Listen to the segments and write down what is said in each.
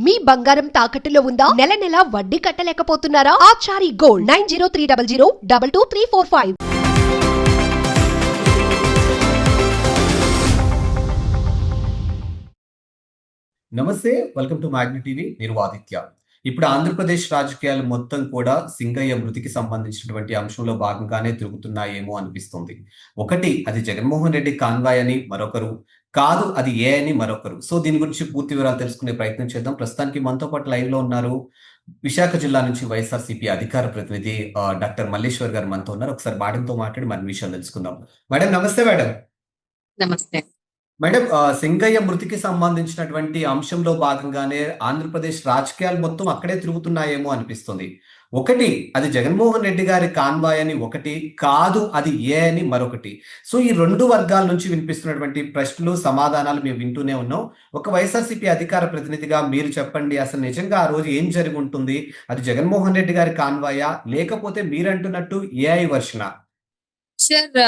మీ బంగారం తాకట్టులో ఉందా? నెల నెల వడ్డీ కట్టలేకపోతున్నారా? ఆచారి గోల్డ్ 9030022345. నమస్తే, వెల్కమ్ టు మ్యాగ్ని టీవీ. నేను ఆదిత్య. ఇప్పుడు ఆంధ్రప్రదేశ్ రాజకీయాలు మొత్తం కూడా సింగయ్య మృతికి సంబంధించినటువంటి అంశంలో భాగంగానే తిరుగుతున్నాయేమో అనిపిస్తుంది. ఒకటి, అది జగన్మోహన్ రెడ్డి కాన్వాయ్ అని మరొకరు, కాదు అది ఏ అని మరొకరు. సో దీని గురించి పూర్తి వివరాలు తెలుసుకునే ప్రయత్నం చేద్దాం. ప్రస్తుతానికి మనతో పాటు లైవ్ లో ఉన్నారు విశాఖ జిల్లా నుంచి వైఎస్ఆర్సీపీ అధికార ప్రతినిధి డాక్టర్ మల్లేశ్వర్ గారు మనతో ఉన్నారు. ఒకసారి మేడంతో మాట్లాడి మరిన్ని విషయాలు తెలుసుకుందాం. మేడం నమస్తే. మేడం నమస్తే. మేడం, సింగయ్య మృతికి సంబంధించినటువంటి అంశంలో భాగంగానే ఆంధ్రప్రదేశ్ రాజకీయాలు మొత్తం అక్కడే తిరుగుతున్నాయేమో అనిపిస్తుంది. ఒకటి, అది జగన్మోహన్ రెడ్డి గారి కాన్వాయ్ అని ఒకటి, కాదు అది ఏ అని మరొకటి. సో ఈ రెండు వర్గాల నుంచి వినిపిస్తున్నటువంటి ప్రశ్నలు సమాధానాలు మేము వింటూనే ఉన్నాం. ఒక వైఎస్ఆర్సీపీ అధికార ప్రతినిధిగా మీరు చెప్పండి, అసలు నిజంగా ఆ రోజు ఏం జరిగి ఉంటుంది? అది జగన్మోహన్ రెడ్డి గారి కాన్వాయా, లేకపోతే మీరంటున్నట్టు ఏఐ వర్షనా? సార్,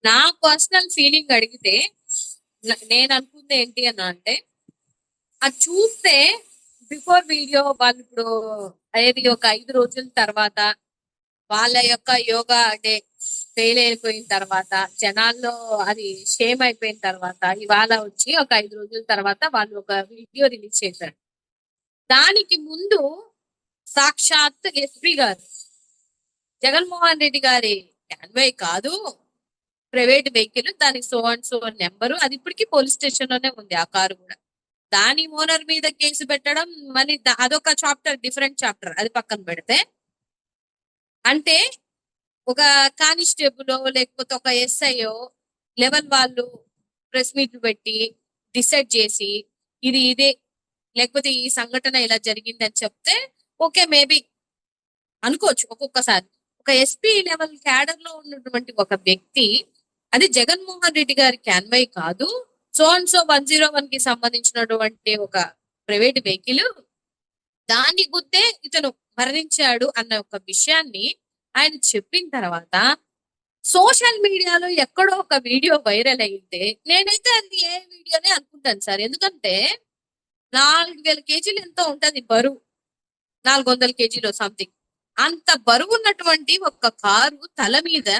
నా పర్సనల్ ఫీలింగ్ అడిగితే నేను అనుకుంది ఏంటి అని అంటే, అది చూస్తే బిఫోర్ వీడియో వాళ్ళు ఇప్పుడు ఏది ఒక 5 రోజుల తర్వాత వాళ్ళ యొక్క యోగా డే ఫెయిల్ అయిపోయిన తర్వాత, జనాల్లో అది షేమ్ అయిపోయిన తర్వాత, ఇవాళ వచ్చి ఒక 5 రోజుల తర్వాత వాళ్ళు ఒక వీడియో రిలీజ్ చేశారు. దానికి ముందు సాక్షాత్ ఎస్పీ గారు జగన్మోహన్ రెడ్డి గారి కాన్వాయ్ కాదు, ప్రైవేట్ వెహికల్, దానికి సో అండ్ సో నెంబరు, అది ఇప్పటికీ పోలీస్ స్టేషన్ లోనే ఉంది ఆ కారు కూడా. దాని ఓనర్ మీద కేసు పెట్టడం మళ్ళీ అదొక చాప్టర్, డిఫరెంట్ చాప్టర్. అది పక్కన పెడితే, అంటే ఒక కానిస్టేబుల్ లేకపోతే ఒక ఎస్ఐఓ లెవెల్ వాళ్ళు ప్రెస్ మీట్లు పెట్టి డిసైడ్ చేసి ఇది ఇదే, లేకపోతే ఈ సంఘటన ఇలా జరిగింది అని చెప్తే ఓకే, మేబీ అనుకోవచ్చు ఒక్కొక్కసారి. ఒక ఎస్పీ లెవెల్ క్యాడర్ లో ఉన్నటువంటి ఒక వ్యక్తి, అది జగన్మోహన్ రెడ్డి గారి కాన్వాయ్ కాదు, సో అండ్ సో 101 కి సంబంధించినటువంటి ఒక ప్రైవేట్ వెహికల్, దాన్ని గుద్దే ఇతను మరణించాడు అన్న ఒక విషయాన్ని ఆయన చెప్పిన తర్వాత సోషల్ మీడియాలో ఎక్కడో ఒక వీడియో వైరల్ అయ్యింటే నేనైతే అది ఏ వీడియోనే అనుకుంటాను సార్. ఎందుకంటే 4000 కేజీలు ఎంతో ఉంటది బరువు, 400 కేజీలు సంథింగ్. అంత బరువు ఉన్నటువంటి ఒక కారు తల మీద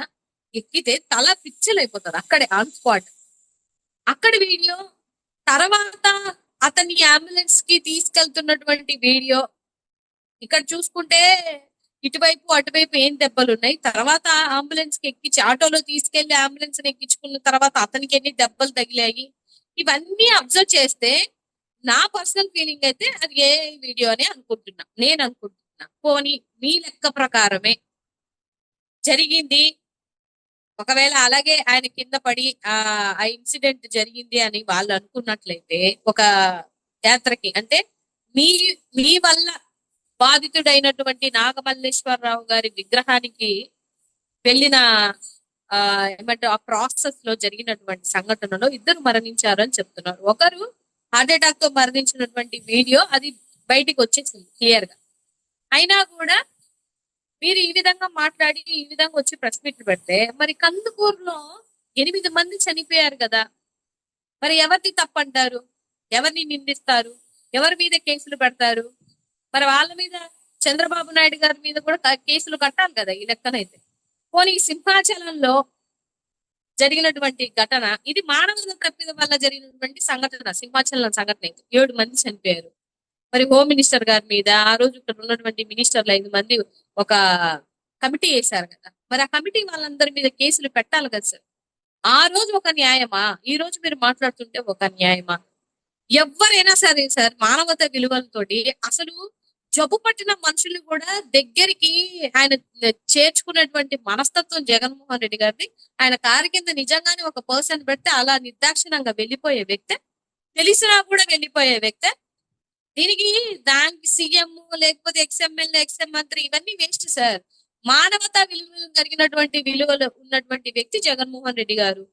ఎక్కితే తల పిచ్చలైపోతారు అక్కడే ఆన్ స్పాట్. అక్కడ వీడియో, తర్వాత అతన్ని అంబులెన్స్ కి తీసుకెళ్తున్నటువంటి వీడియో. ఇక్కడ చూసుకుంటే ఇటువైపు అటువైపు ఏం దెబ్బలు ఉన్నాయి, తర్వాత అంబులెన్స్ కి ఎక్కించి ఆటోలో తీసుకెళ్లి అంబులెన్స్ ఎక్కించుకున్న తర్వాత అతనికి ఎన్ని దెబ్బలు తగిలాయి, ఇవన్నీ అబ్జర్వ్ చేస్తే నా పర్సనల్ ఫీలింగ్ అయితే అది ఏ వీడియో అని అనుకుంటున్నా. నేను అనుకుంటున్నా, పోనీ మీ లెక్క ప్రకారమే జరిగింది, ఒకవేళ అలాగే ఆయన కింద పడి ఆ ఇన్సిడెంట్ జరిగింది అని వాళ్ళు అనుకున్నట్లయితే, ఒక యాత్రకి అంటే మీ మీ వల్ల బాధితుడైనటువంటి నాగమల్లేశ్వరరావు గారి విగ్రహానికి వెళ్ళిన ఏమంటే ఆ ప్రాసెస్ లో జరిగినటువంటి సంఘటనలో 2 మరణించారు అని చెప్తున్నారు. ఒకరు హార్ట్ అటాక్ తో మరణించినటువంటి వీడియో అది బయటికి వచ్చేసింది క్లియర్ గా. అయినా కూడా మీరు ఈ విధంగా మాట్లాడి ఈ విధంగా వచ్చి ప్రెస్ మీట్లు పెడితే, మరి కందుకూరులో 8 మంది చనిపోయారు కదా, మరి ఎవరిని తప్పంటారు? ఎవరిని నిందిస్తారు? ఎవరి మీద కేసులు పెడతారు? మరి వాళ్ళ మీద చంద్రబాబు నాయుడు గారి మీద కూడా కేసులు కట్టాలి కదా ఈ లెక్కనైతే. పోనీ సింహాచలంలో జరిగినటువంటి ఘటన, ఇది మానవ తప్పిదం వల్ల జరిగినటువంటి సంఘటన. సింహాచలం సంఘటన అయితే 7 మంది చనిపోయారు. మరి హోమ్ మినిస్టర్ గారి మీద ఆ రోజు ఇక్కడ ఉన్నటువంటి మినిస్టర్లు 5 మంది ఒక కమిటీ వేశారు కదా, మరి ఆ కమిటీ వాళ్ళందరి మీద కేసులు పెట్టాలి కదా సార్. ఆ రోజు ఒక న్యాయమా, ఈ రోజు మీరు మాట్లాడుతుంటే ఒక న్యాయమా? ఎవరైనా సరే సార్, మానవత విలువలతోటి అసలు జబ్బు పట్టిన మనుషుల్ని కూడా దగ్గరికి ఆయన చేర్చుకునేటువంటి మనస్తత్వం జగన్మోహన్ రెడ్డి గారిది. ఆయన కారు కింద నిజంగానే ఒక పర్సన్ పెడితే అలా నిర్దాక్షిణంగా వెళ్ళిపోయే వ్యక్తే, తెలిసినా కూడా వెళ్ళిపోయే వ్యక్తే. దీనికి దానికి సీఎం లేకపోతే ఎక్స్ఎమ్మెల్యే ఎక్స్ఎం మంత్రి ఇవన్నీ వేస్ట్ సార్. మానవతా విలువలు కలిగినటువంటి విలువలు ఉన్నటువంటి వ్యక్తి జగన్మోహన్ రెడ్డి గారు.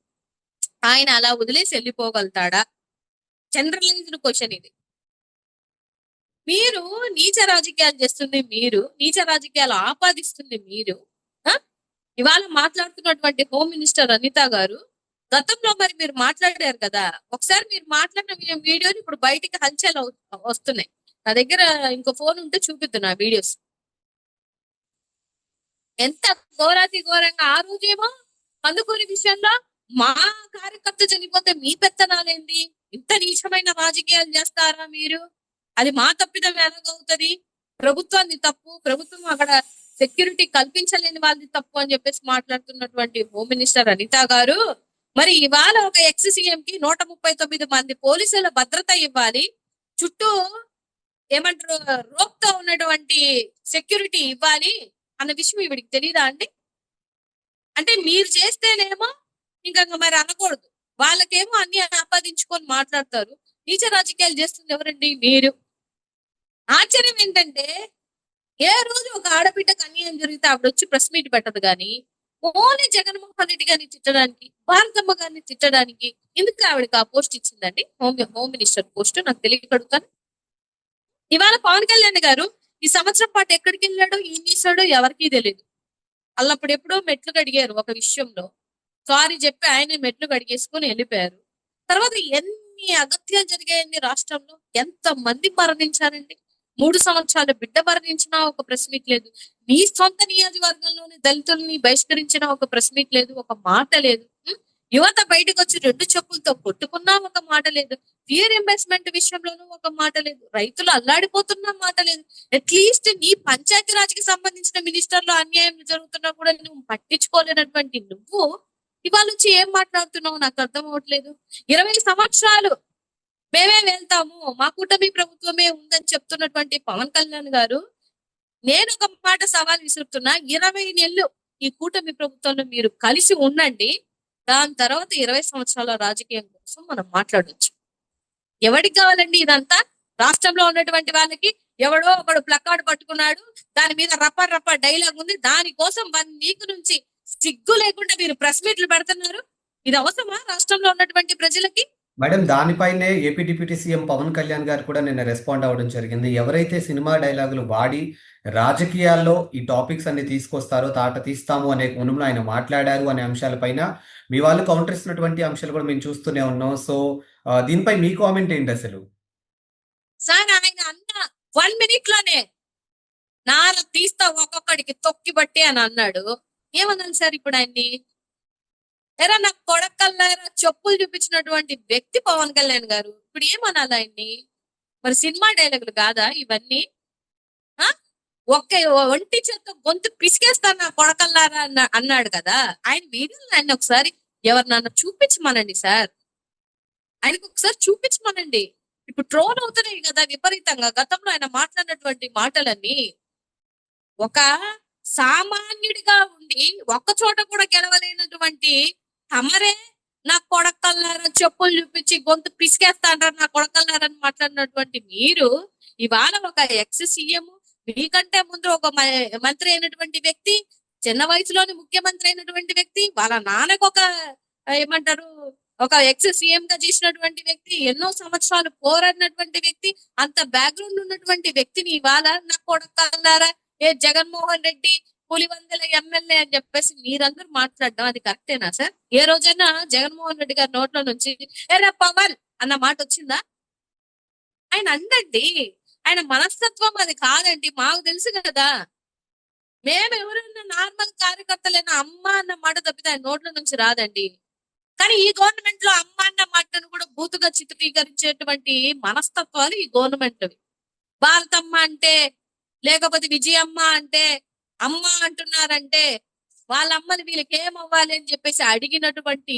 ఆయన అలా వదిలేసి వెళ్ళిపోగలుగుతాడా? జనరలైజ్డ్ క్వశ్చన్ ఇది. మీరు నీచ రాజకీయాలు చేస్తుంది మీరు, నీచ రాజకీయాలు ఆపాదిస్తుంది మీరు. ఇవాళ మాట్లాడుతున్నటువంటి హోమ్ మినిస్టర్ అనిత గారు గతంలో మరి మీరు మాట్లాడారు కదా, ఒకసారి మీరు మాట్లాడిన వీడియోని ఇప్పుడు బయటికి హల్చల్ వస్తున్నాయి. నా దగ్గర ఇంకో ఫోన్ ఉంటే చూపిద్దు వీడియోస్. ఎంత ఘోరాతి ఘోరంగా ఆ రోజేమో కందుకూరి విషయంలో మా కార్యకర్త చనిపోతే మీ పెత్తనాలేంది? ఇంత నీచమైన రాజకీయాలు చేస్తారా మీరు? అది మా తప్పిదం ఎలాగవుతుంది? ప్రభుత్వాన్ని తప్పు, ప్రభుత్వం అక్కడ సెక్యూరిటీ కల్పించలేని వాళ్ళది తప్పు అని చెప్పేసి మాట్లాడుతున్నటువంటి హోమ్ మినిస్టర్ అనిత గారు, మరి ఇవాళ ఒక ఎక్స్ సీఎం కి 139 మంది పోలీసుల భద్రత ఇవ్వాలి, చుట్టూ ఏమంటారు రోప్ తో ఉన్నటువంటి సెక్యూరిటీ ఇవ్వాలి అన్న విషయం ఇవిడికి తెలియదా అండి? అంటే మీరు చేస్తేనేమో ఇంకా మరి అనకూడదు, వాళ్ళకేమో అన్ని ఆపాదించుకొని మాట్లాడతారు. నీచ రాజకీయాలు చేస్తుంది ఎవరండి? మీరు. ఆశ్చర్యం ఏంటంటే ఏ రోజు ఒక ఆడబిడ్డకు అన్యాయం జరిగితే ఆవిడ వచ్చి ప్రెస్ మీట్ పెట్టదు కానీ ఓన్లీ జగన్మోహన్ రెడ్డి గారిని తిట్టడానికి, భారతమ్మ గారిని తిట్టడానికి ఎందుకు ఆవిడకి ఆ పోస్ట్ ఇచ్చిందండి? హోమ్ మినిస్టర్ పోస్ట్ నాకు తెలియకడుగుతాను. ఇవాళ పవన్ కళ్యాణ్ గారు ఈ సంవత్సరం పాటు ఎక్కడికి వెళ్ళాడో, ఏం చేశాడో ఎవరికీ తెలియదు. అల్లప్పుడు ఎప్పుడో మెట్లు కడిగారు ఒక విషయంలో, సారీ చెప్పి ఆయన మెట్లు కడిగేసుకుని వెళ్ళిపోయారు. తర్వాత ఎన్ని అగత్యాలు జరిగాయండి రాష్ట్రంలో, ఎంత మంది మరణించారండి. 3 సంవత్సరాలు బిడ్డ మరణించినా ఒక ప్రెస్ మీట్ లేదు. మీ సొంత నియోజకవర్గంలోని దళితుల్ని బహిష్కరించిన ఒక ప్రెస్ మీట్ లేదు, ఒక మాట లేదు. యువత బయటకు వచ్చి 2 చెప్పులతో కొట్టుకున్నా ఒక మాట లేదు. ఫీ రింబర్స్మెంట్ విషయంలోనూ ఒక మాట లేదు. రైతులు అల్లాడిపోతున్నా మాట లేదు. అట్లీస్ట్ నీ పంచాయతీ రాజ్కి సంబంధించిన మినిస్టర్లో అన్యాయం జరుగుతున్నా కూడా నువ్వు పట్టించుకోలేనటువంటి నువ్వు ఇవాళ వచ్చి ఏం మాట్లాడుతున్నావు నాకు అర్థం అవ్వట్లేదు. 20 సంవత్సరాలు మేమే వెళ్తాము, మా కూటమి ప్రభుత్వమే ఉందని చెప్తున్నటువంటి పవన్ కళ్యాణ్ గారు, నేను ఒక మాట సవాల్ విసురుతున్నా, 20 నెలలు ఈ కూటమి ప్రభుత్వంలో మీరు కలిసి ఉండండి, దాని తర్వాత 20 సంవత్సరాల రాజకీయం కోసం మనం మాట్లాడొచ్చు. ఎవరికి కావాలండి ఇదంతా? రాష్ట్రంలో ఉన్నటువంటి వాళ్ళకి ఎవడో ఒకడు ప్లకార్డ్ పట్టుకున్నాడు, దాని మీద రప్ప రప్ప డైలాగ్ ఉంది, దానికోసం 1 వీక్ నుంచి సిగ్గు లేకుండా మీరు ప్రెస్ మీట్లు పెడుతున్నారు. ఇది అవసరమా రాష్ట్రంలో ఉన్నటువంటి ప్రజలకి? మేడం, దానిపైనే AP deputy CM Pawan Kalyan garu కూడా నిన్న రెస్పాండ్ అవ్వడం జరిగింది. ఎవరైతే సినిమా డైలాగులు వాడి రాజకీయాల్లో ఈ టాపిక్స్ అన్ని తీసుకొస్తారో తాట తీస్తాము అనే కోణంలో ఆయన మాట్లాడారు అనే అంశాలపైన మీ వాళ్ళు కౌంటర్ ఇస్తున్నటువంటి అంశాలు కూడా మేము చూస్తూనే ఉన్నాం. సో దీనిపై మీ కామెంట్ ఏంటి అసలు? సార్ ఆయన అన్న 1 మినిట్ లోనే నార తీస్తా ఒక్కొక్కడికి తొక్కి బట్టి అని అన్నాడు. ఏమన్నాను సార్ ఇప్పుడు ఆయన్ని? ఎరా నా కొడకల్లారా చెప్పులు చూపించినటువంటి వ్యక్తి పవన్ కళ్యాణ్ గారు, ఇప్పుడు ఏమనాలి ఆయన్ని? మరి సినిమా డైలాగులు కాదా ఇవన్నీ? ఆ ఒక్క ఒంటి చేత్తో గొంతు పిసికేస్తాను నా కొడకల్లారా అన్నాడు కదా ఆయన. వీడియోలు ఆయన ఒకసారి ఎవరినన్నా చూపించమనండి సార్, ఆయనకు ఒకసారి చూపించమనండి. ఇప్పుడు ట్రోల్ అవుతున్నాయి కదా విపరీతంగా. గతంలో ఆయన మాట్లాడినటువంటి మాటలన్నీ, ఒక సామాన్యుడిగా ఉండి ఒక్క చోట కూడా గెలవలేనటువంటి తమరే నా కొడకల్లారా చెప్పులు చూపించి గొంతు పిసికేస్తా అంటారు నా కొడకల్లారని మాట్లాడినటువంటి మీరు ఇవాళ ఒక ఎక్స్ సీఎం, మీకంటే ముందు ఒక మంత్రి అయినటువంటి వ్యక్తి, చిన్న వయసులోని ముఖ్యమంత్రి అయినటువంటి వ్యక్తి, వాళ్ళ నాన్నకు ఒక ఏమంటారు ఒక ఎక్స్ సీఎం గా చేసినటువంటి వ్యక్తి, ఎన్నో సంవత్సరాలు పోరాడినటువంటి వ్యక్తి, అంత బ్యాక్గ్రౌండ్ ఉన్నటువంటి వ్యక్తిని ఇవాళ నా కొడకల్లారా ఏ జగన్మోహన్ రెడ్డి పులివందల ఎమ్మెల్యే అని చెప్పేసి మీరందరూ మాట్లాడడం అది కరెక్టేనా సార్? ఏ రోజైనా జగన్మోహన్ రెడ్డి గారి నోట్ల నుంచి ఎరా పవన్ అన్న మాట వచ్చిందా? ఆయన అందండి, ఆయన మనస్తత్వం అది కాదండి, మాకు తెలుసు కదా. మేము ఎవరైనా నార్మల్ కార్యకర్తలైనా అమ్మ అన్న మాట తప్పితే ఆయన నోట్ల నుంచి రాదండి. కానీ ఈ గవర్నమెంట్ లో అమ్మ అన్న మాటను కూడా బూతుగా చిత్రీకరించేటువంటి మనస్తత్వాలు ఈ గవర్నమెంట్. భారతమ్మ అంటే, లేకపోతే విజయమ్మ అంటే, అమ్మ అంటున్నారంటే వాళ్ళ అమ్మని వీళ్ళకి ఏమవ్వాలి అని చెప్పేసి అడిగినటువంటి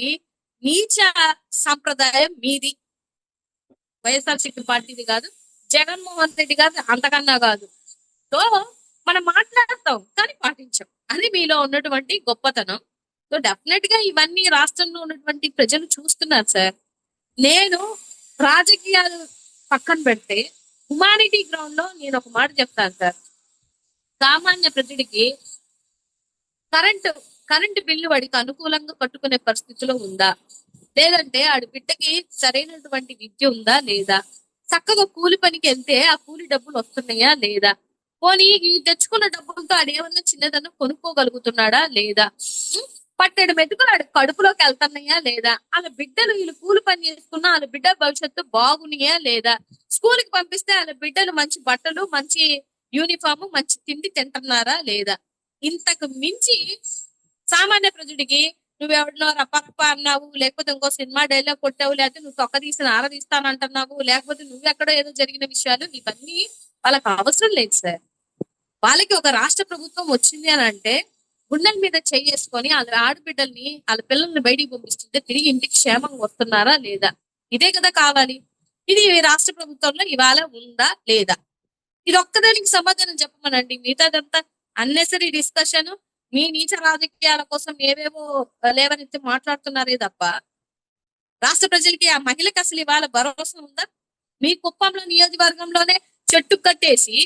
నీచ సంప్రదాయం మీది. వైఎస్ఆర్సీపీ పార్టీది కాదు, జగన్మోహన్ రెడ్డి గారు అంతకన్నా కాదు. సో మనం మాట్లాడతాం కానీ పాటించాం, అది మీలో ఉన్నటువంటి గొప్పతనం. సో డెఫినెట్ గా ఇవన్నీ రాష్ట్రంలో ఉన్నటువంటి ప్రజలు చూస్తున్నారు సార్. నేను రాజకీయాలు పక్కన పెడితే హ్యుమానిటీ గ్రౌండ్ లో నేను ఒక మాట చెప్తాను సార్. సామాన్య ప్రజడికి కరెంటు బిల్లు వాడికి అనుకూలంగా కట్టుకునే పరిస్థితిలో ఉందా, లేదంటే ఆడి బిడ్డకి సరైనటువంటి విద్య ఉందా లేదా, చక్కగా కూలి పనికి వెళ్తే ఆ కూలి డబ్బులు వస్తున్నాయా లేదా, పోనీ ఈ తెచ్చుకున్న డబ్బులతో ఆడేమన్నా చిన్నదన్నా కొనుక్కోగలుగుతున్నాడా లేదా, పట్టెడు మెతుకులు ఆడి కడుపులోకి వెళ్తున్నాయా లేదా, వాళ్ళ బిడ్డలు వీళ్ళు కూలి పని చేసుకున్నా వాళ్ళ బిడ్డ భవిష్యత్తు బాగున్నాయా లేదా, స్కూల్ కి పంపిస్తే వాళ్ళ బిడ్డలు మంచి బట్టలు, మంచి యూనిఫామ్, మంచి తిండి తింటున్నారా లేదా. ఇంతకు మించి సామాన్య ప్రజడికి నువ్వెవడినో రప్ప అన్నావు, లేకపోతే ఇంకో సినిమా డైలాగ్ కొట్టావు, లేకపోతే నువ్వు తొక్క తీసిన ఆరదీస్తానంటున్నావు, లేకపోతే నువ్వెక్కడో ఏదో జరిగిన విషయాలు, ఇవన్నీ వాళ్ళకి అవసరం లేదు సార్. వాళ్ళకి ఒక రాష్ట్ర ప్రభుత్వం వచ్చింది అని అంటే గుండెల మీద చేసుకొని వాళ్ళ ఆడబిడ్డల్ని, వాళ్ళ పిల్లల్ని బయటికి పంపిస్తుంటే తిరిగి ఇంటికి క్షేమంగా వస్తున్నారా లేదా, ఇదే కదా కావాలి. ఇది రాష్ట్ర ప్రభుత్వంలో ఇవాళ ఉందా లేదా, ఇది ఒక్కదానికి సమాధానం చెప్పమనండి. మిగతాదంతా అన్నెసరీ డిస్కషన్, మీ నీచ రాజకీయాల కోసం ఏవేవో లేవనెత్తి మాట్లాడుతున్నారే తప్ప రాష్ట్ర ప్రజలకి, ఆ మహిళకి అసలు ఇవాళ భరోసా ఉందా? మీ కుప్పంలో నియోజకవర్గంలోనే చెట్టు కట్టేసి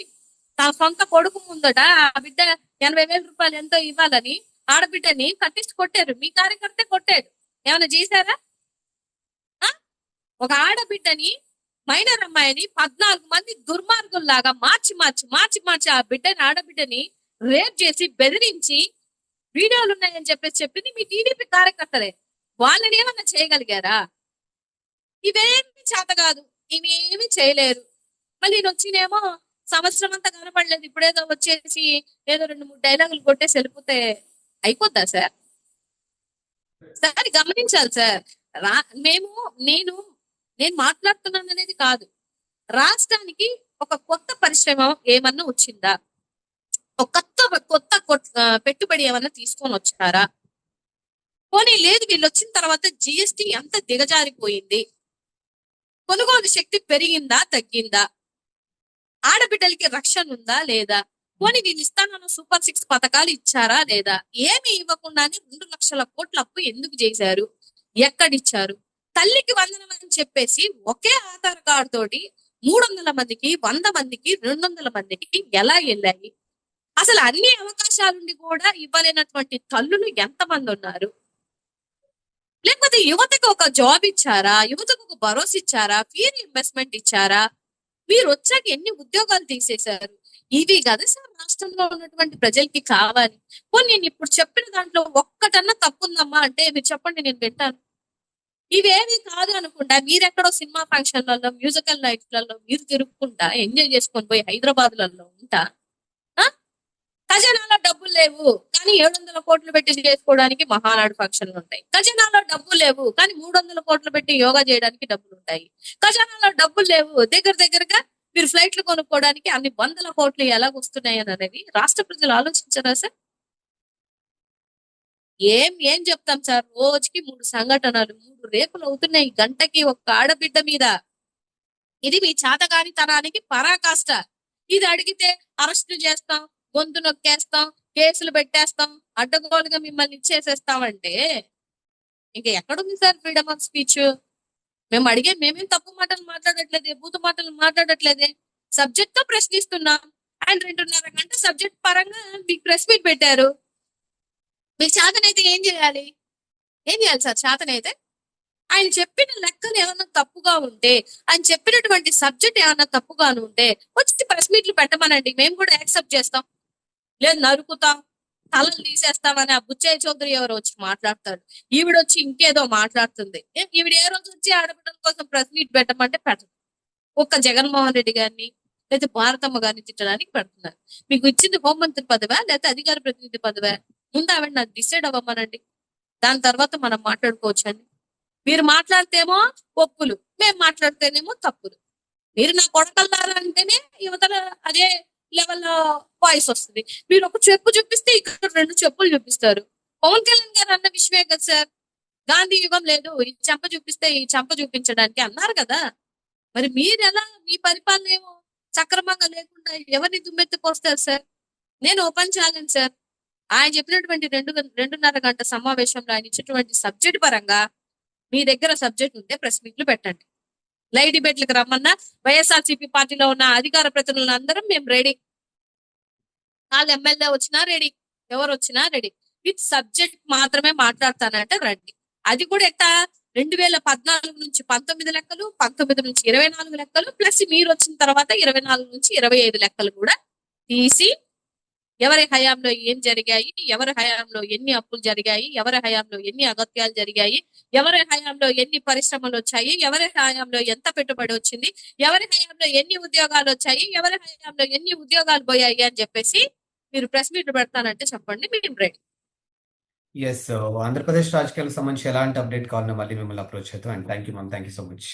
తన సొంత కొడుకు ముందట ఆ బిడ్డ 80,000 రూపాయలు ఎంతో ఇవ్వాలని ఆడబిడ్డని కట్టించి కొట్టారు. మీ కార్యకర్తే కొట్టాడు. ఏమైనా చేశారా? ఒక ఆడబిడ్డని, మైనర్ అమ్మాయిని 14 మంది దుర్మార్గుల్లాగా మార్చి ఆ బిడ్డని, ఆడబిడ్డని రేప్ చేసి బెదిరించి వీడియోలు ఉన్నాయని చెప్పింది మీ టీడీపీ కార్యకర్తలే. వాళ్ళని ఏమన్నా చేయగలిగారా? ఇవేమి చేత కాదు, ఇవేమి చేయలేరు. మళ్ళీ ఈయన వచ్చినేమో సంవత్సరం అంతా కనపడలేదు, ఇప్పుడేదో వచ్చేసి ఏదో 2-3 డైలాగులు కొట్టేసి వెళ్ళిపోతే అయిపోద్దా సార్? సార్ గమనించాలి సార్. నేను మాట్లాడుతున్నాను అనేది కాదు, రాష్ట్రానికి ఒక కొత్త పరిశ్రమ ఏమన్నా వచ్చిందా, ఒక కొత్త పెట్టుబడి ఏమన్నా తీసుకొని వచ్చారా? పోనీ లేదు, వీళ్ళు వచ్చిన తర్వాత జిఎస్టి ఎంత దిగజారిపోయింది, కొనుగోలు శక్తి పెరిగిందా తగ్గిందా, ఆడబిడ్డలకి రక్షణ ఉందా లేదా, పోనీ నేను ఇస్తానన్న సూపర్ 6 పథకాలు ఇచ్చారా లేదా, ఏమి ఇవ్వకుండానే 2 లక్షల కోట్ల అప్పు ఎందుకు చేశారు, ఎక్కడిచ్చారు? తల్లికి వందనం అని చెప్పేసి ఒకే ఆధార్ కార్డు తోటి 300 మందికి, 100 మందికి, 200 మందికి ఎలా వెళ్ళాయి? అసలు అన్ని అవకాశాలుండి కూడా ఇవ్వలేనటువంటి తల్లులు ఎంతమంది ఉన్నారు? లేకపోతే యువతకు ఒక జాబ్ ఇచ్చారా, యువతకు ఒక భరోసా ఇచ్చారా, ఫీర్ ఇన్వెస్ట్మెంట్ ఇచ్చారా? మీరు వచ్చాక ఎన్ని ఉద్యోగాలు తీసేశారు? ఇవి కదా సార్ రాష్ట్రంలో ఉన్నటువంటి ప్రజలకి కావాలి. పోనీ నేను ఇప్పుడు చెప్పిన దాంట్లో ఒక్కటన్నా తప్పుందమ్మా అంటే మీరు చెప్పండి, నేను వింటాను. ఇవేమి కాదు అనుకుంటా మీరెక్కడో సినిమా ఫంక్షన్లలో, మ్యూజికల్ నైట్లలో మీరు తిరుగుకుంటా ఎంజాయ్ చేసుకొని పోయి హైదరాబాద్లలో ఉంటా, ఖజానాలో డబ్బులు లేవు కానీ 700 కోట్లు పెట్టి చేసుకోవడానికి మహానాడు ఫంక్షన్లు ఉంటాయి. ఖజానాలో డబ్బులు లేవు కానీ 300 కోట్లు పెట్టి యోగా చేయడానికి డబ్బులు ఉంటాయి. ఖజానాలో డబ్బులు లేవు, దగ్గరగా మీరు ఫ్లైట్లు కొనుక్కోవడానికి అన్ని 100 కోట్లు ఎలాగొస్తున్నాయి అనేది రాష్ట్ర ప్రజలు ఆలోచించారా సార్? ఏం చెప్తాం సార్? రోజుకి 3 సంఘటనలు, 3 రేపులు అవుతున్నాయి గంటకి ఒక్క ఆడబిడ్డ మీద. ఇది మీ చేతగాని తనానికి పరాకాష్ట. ఇది అడిగితే అరెస్టు చేస్తాం, గొంతు నొక్కేస్తాం, కేసులు పెట్టేస్తాం, అడ్డగోలుగా మిమ్మల్ని ఇచ్చేసేస్తామంటే ఇంకా ఎక్కడుంది సార్ ఫ్రీడమ్ ఆఫ్ స్పీచ్? మేమేం తప్పు మాటలు మాట్లాడట్లేదే, బూతు మాటలు మాట్లాడట్లేదే, సబ్జెక్ట్ తో ప్రశ్నిస్తున్నాం. ఆయన 2.5 గంట సబ్జెక్ట్ పరంగా మీకు ప్రెస్ మీట్ పెట్టారు. మీకు చేతనైతే ఏం చేయాలి సార్? చేతనైతే ఆయన చెప్పిన లెక్కలు ఏమన్నా తప్పుగా ఉంటే, ఆయన చెప్పినటువంటి సబ్జెక్ట్ ఏమన్నా తప్పుగా ఉంటే వచ్చి ప్రెస్ మీట్లు పెట్టమనండి, మేము కూడా యాక్సెప్ట్ చేస్తాం. లేదు నరుకుతాం, తలలు తీసేస్తామని ఆ బుచ్చయ్య చౌదరి ఎవరు వచ్చి మాట్లాడతాడు, ఈవిడొచ్చి ఇంకేదో మాట్లాడుతుంది. ఈవిడ ఏ రోజు వచ్చి ఆడబిడ్డల కోసం ప్రెస్ మీట్ పెట్టమంటే పెట్టదు. ఒక్క జగన్మోహన్ రెడ్డి గారిని లేకపోతే భారతమ్మ గారిని తిట్టడానికి పెడుతున్నారు. మీకు ఇచ్చింది హోంమంత్రి పదవా లేకపోతే అధికార ప్రతినిధి పదవా? ముందు ఆవిడ నాకు డిసైడ్ అవ్వమనండి, దాని తర్వాత మనం మాట్లాడుకోవచ్చు అండి. మీరు మాట్లాడితేమో ఒప్పులు, మేము మాట్లాడితేనేమో తప్పులు. మీరు నా కొడకల్లారా అంటేనే యువతల అదే లెవెల్లో వాయిస్ వస్తుంది. మీరు ఒక చెప్పు చూపిస్తే ఇక్కడ 2 చెప్పులు చూపిస్తారు. పవన్ కళ్యాణ్ గారు అన్న విషయమే కదా సార్, గాంధీ యుగం లేదు, ఈ చెంప చూపిస్తే ఈ చెంప చూపించడానికి అన్నారు కదా. మరి మీరు ఎలా, మీ పరిపాలన ఏమో సక్రమంగా లేకుండా ఎవరిని దుమ్మెత్తిపోస్తారు సార్? నేను ఓపెన్ ఛాలెంజ్ సార్, ఆయన చెప్పినటువంటి 2.5 గంట సమావేశంలో ఆయన ఇచ్చినటువంటి సబ్జెక్ట్ పరంగా మీ దగ్గర సబ్జెక్ట్ ఉంటే ప్రెస్ మీట్లు పెట్టండి. లైవ్ డిబేట్లకు రమ్మన్నా వైఎస్ఆర్సీపీ పార్టీలో ఉన్న అధికార ప్రతినిధులు అందరం మేము రెడీ. వాళ్ళు ఎమ్మెల్యే వచ్చినా రెడీ, ఎవరు వచ్చినా రెడీ. విత్ సబ్జెక్ట్ మాత్రమే మాట్లాడతానంటే రండి. అది కూడా ఎట్టా 2014 నుంచి 19 లెక్కలు, 19 నుంచి 24 లెక్కలు, ప్లస్ మీరు వచ్చిన తర్వాత 24 నుంచి 25 లెక్కలు కూడా తీసి ఎవరి హయాంలో ఏం జరిగాయి, ఎవరి హయాంలో ఎన్ని అప్పులు జరిగాయి, ఎవరి హయాంలో ఎన్ని అగత్యాలు జరిగాయి, ఎవరి హయాంలో ఎన్ని పరిశ్రమలు వచ్చాయి, ఎవరి హయాంలో ఎంత పెట్టుబడి వచ్చింది, ఎవరి హయాంలో ఎన్ని ఉద్యోగాలు వచ్చాయి, ఎవరి హయాంలో ఎన్ని ఉద్యోగాలు పోయాయి అని చెప్పేసి మీరు ప్రెస్ మీట్ పెడతానంటే చెప్పండి, మేము రెడీ. ఎస్, ఆంధ్రప్రదేశ్ రాజకీయాలకు సంబంధించి ఎలాంటి అప్డేట్ కావాలన్నా మళ్ళీ మిమ్మల్ని అప్రోచ్ అవుతాం. And thank you ma'am, thank you so much.